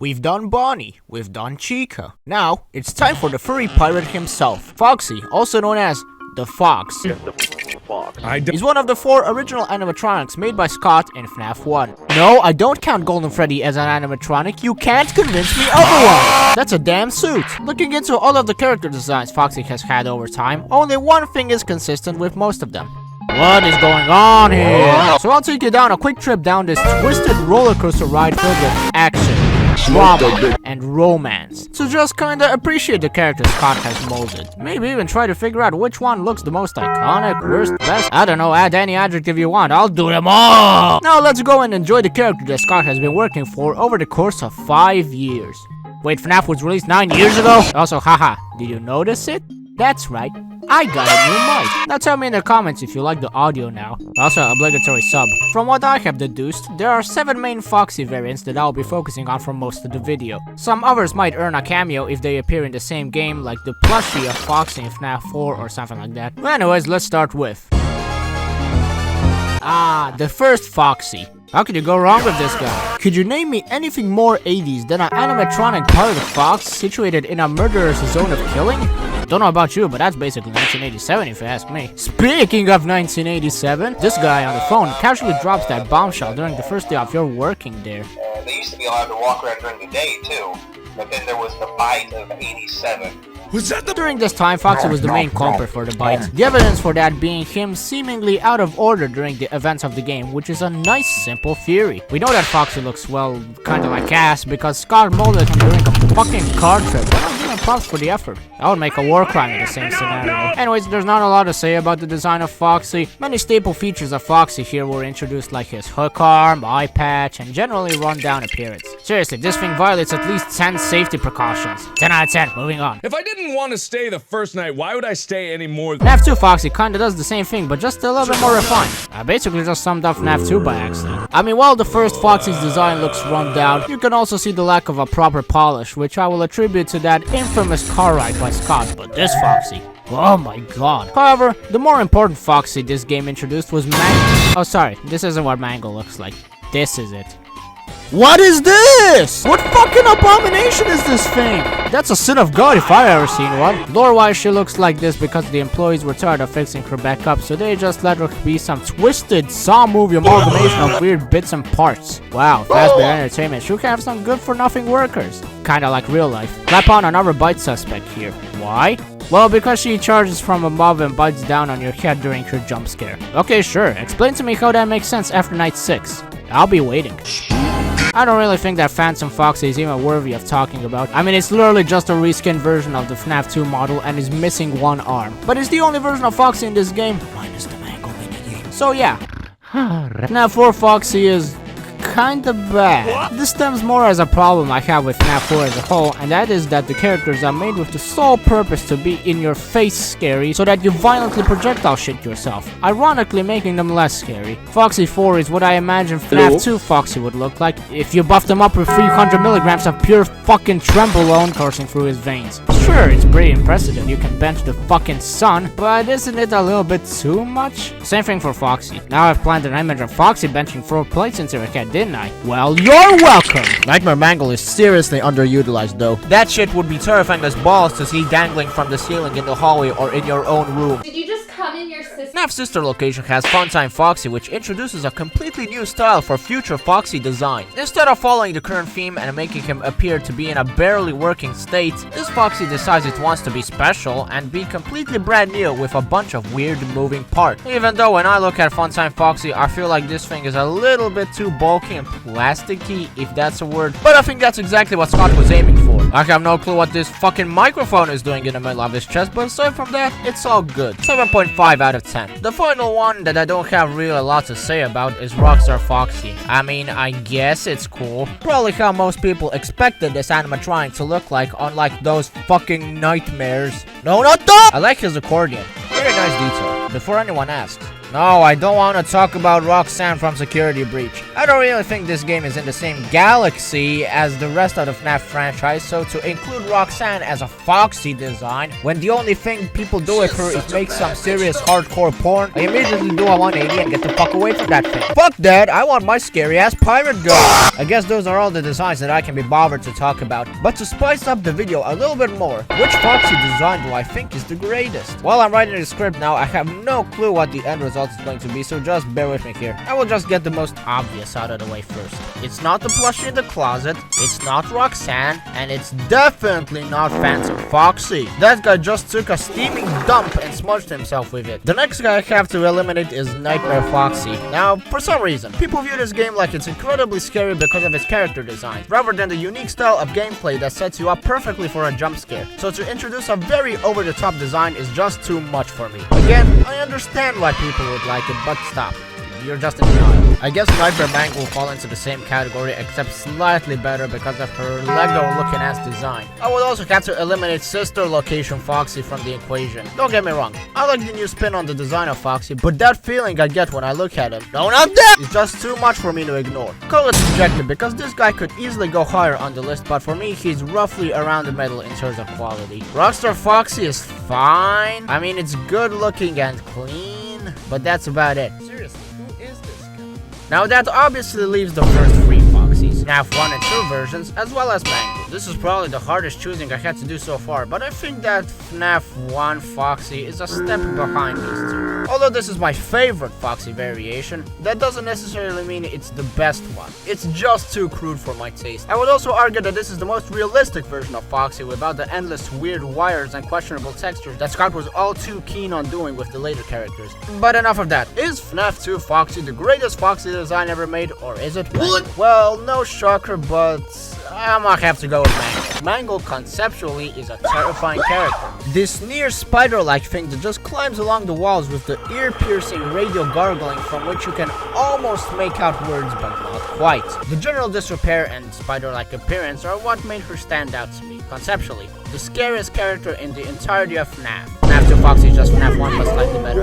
We've done Bonnie, we've done Chica. Now, it's time for the furry pirate himself, Foxy, also known as the Fox. He's one of the 4 original animatronics made by Scott in FNaF 1. No, I don't count Golden Freddy as an animatronic. You can't convince me otherwise. That's a damn suit. Looking into all of the character designs Foxy has had over time, only one thing is consistent with most of them. What is going on here? So I'll take you down a quick trip down this twisted roller coaster ride filled with action, drama, and romance. So just kinda appreciate the characters Scott has molded. Maybe even try to figure out which one looks the most iconic, worst, best. I don't know, add any adjective you want, I'll do them all! Now let's go and enjoy the character that Scott has been working for over the course of 5 years. Wait, FNaF was released 9 years ago? Also, haha, did you notice it? That's right, I got a new mic. Now tell me in the comments if you like the audio now. Also, obligatory sub. From what I have deduced, there are 7 main Foxy variants that I'll be focusing on for most of the video. Some others might earn a cameo if they appear in the same game, like the plushie of Foxy in FNaF 4 or something like that. Anyways, let's start with... the first Foxy. How could you go wrong with this guy? Could you name me anything more 80s than an animatronic pirate fox situated in a murderous zone of killing? Don't know about you, but that's basically 1987 if you ask me. Speaking of 1987, this guy on the phone casually drops that bombshell during the first day of your working there. They used to be allowed to walk around during the day too, but then there was the bite of 87. During this time, Foxy was the main culprit for the bite. The evidence for that being him seemingly out of order during the events of the game, which is a nice, simple theory. We know that Foxy looks, well, kinda like ass because Scott molded him during a fucking car trip. Props for the effort. That would make a war crime in the same scenario. Anyways, there's not a lot to say about the design of Foxy. Many staple features of Foxy here were introduced, like his hook arm, eye patch, and generally run-down appearance. Seriously, this thing violates at least 10 safety precautions. 10 out of 10, moving on. If I didn't want to stay the first night, why would I stay any more? FNaF 2 Foxy kinda does the same thing, but just a little bit more refined. I basically just summed up FNaF 2 by accident. I mean, while the first Foxy's design looks run down, you can also see the lack of a proper polish, which I will attribute to that infamous car ride by Scott. But this Foxy, oh my god. However, the more important Foxy this game introduced was Mangle. Oh sorry, this isn't what Mangle looks like. This is it. What is this? What fucking abomination is this thing? That's a sin of God if I ever seen one. Lore-wise, she looks like this because the employees were tired of fixing her back up, so they just let her be some twisted Saw movie amalgamation of weird bits and parts. Wow, Fazbear Entertainment should have some good-for-nothing workers. Kinda like real life. Clap on another bite suspect here. Why? Well, because she charges from above and bites down on your head during her jump scare. Okay, sure. Explain to me how that makes sense after night 6. I'll be waiting. I don't really think that Phantom Foxy is even worthy of talking about. I mean, it's literally just a reskinned version of the FNaF 2 model and is missing one arm. But it's the only version of Foxy in this game, minus the Mangle minigame. So yeah. FNaF 4 Foxy is kinda bad. This stems more as a problem I have with FNaF 4 as a whole, and that is that the characters are made with the sole purpose to be in your face scary so that you violently projectile shit yourself, ironically making them less scary. Foxy 4 is what I imagine FNaF 2 Foxy would look like if you buffed him up with 300 milligrams of pure fucking trembolone coursing through his veins. Sure, it's pretty impressive that you can bench the fucking sun, but isn't it a little bit too much? Same thing for Foxy. Now I've planned an image of Foxy benching 4 plates into her head, didn't I? Well, you're welcome! Nightmare Mangle is seriously underutilized though. That shit would be terrifying as balls to see dangling from the ceiling in the hallway or in your own room. Did you just come in your sister? FNaF's sister location has Funtime Foxy, which introduces a completely new style for future Foxy design. Instead of following the current theme and making him appear to be in a barely working state, this Foxy decides it wants to be special and be completely brand new with a bunch of weird moving parts. Even though when I look at Funtime Foxy, I feel like this thing is a little bit too bulky and plasticky, if that's a word. But I think that's exactly what Scott was aiming for. I have no clue what this fucking microphone is doing in the middle of his chest, but aside from that, it's all good. 7.5 out of 10. The final one that I don't have really a lot to say about is Rockstar Foxy. I mean, I guess it's cool. Probably how most people expected this animatronic to look like, unlike those fucking nightmares. No, not that! I like his accordion. Very nice detail. Before anyone asks, No, I don't want to talk about Roxanne from Security Breach. I don't really think this game is in the same galaxy as the rest of the FNAF franchise, so to include Roxanne as a Foxy design, when the only thing people do with her is make some serious hardcore porn, I immediately do a 180 and get the fuck away from that thing. Fuck that, I want my scary ass pirate girl. I guess those are all the designs that I can be bothered to talk about, but to spice up the video a little bit more, which Foxy design do I think is the greatest? While I'm writing the script now, I have no clue what the end result is going to be, so just bear with me here. I will just get the most obvious out of the way first. It's not the plushie in the closet, it's not Roxanne, and it's definitely not Phantom Foxy. That guy just took a steaming dump and smudged himself with it. The next guy I have to eliminate is Nightmare Foxy. Now, for some reason, people view this game like it's incredibly scary because of its character design, rather than the unique style of gameplay that sets you up perfectly for a jump scare. So to introduce a very over-the-top design is just too much for me. Again, I understand why people would like it, but stop. You're just in denial. I guess Nightmare Mangle will fall into the same category, except slightly better because of her Lego-looking ass design. I would also have to eliminate Sister Location Foxy from the equation. Don't get me wrong, I like the new spin on the design of Foxy, but that feeling I get when I look at him, no, not that, is just too much for me to ignore. Call it subjective, because this guy could easily go higher on the list, but for me, he's roughly around the middle in terms of quality. Rockstar Foxy is fine. I mean, it's good looking and clean, but that's about it. Seriously. Now that obviously leaves the first three Foxys, FNAF 1 and 2 versions, as well as Mangle. This is probably the hardest choosing I had to do so far, but I think that FNAF 1 Foxy is a step behind these two. Although this is my favorite Foxy variation, that doesn't necessarily mean it's the best one. It's just too crude for my taste. I would also argue that this is the most realistic version of Foxy without the endless weird wires and questionable textures that Scott was all too keen on doing with the later characters. But enough of that. Is FNAF 2 Foxy the greatest Foxy design ever made, or is it? What? Well, no shocker, but I might have to go with Mangle. Mangle conceptually is a terrifying character. This near spider-like thing that just climbs along the walls with the ear-piercing radio gargling from which you can almost make out words but not quite. The general disrepair and spider-like appearance are what made her stand out to me, conceptually. The scariest character in the entirety of FNAF. FNAF 2 Foxy is just FNAF 1 but slightly better.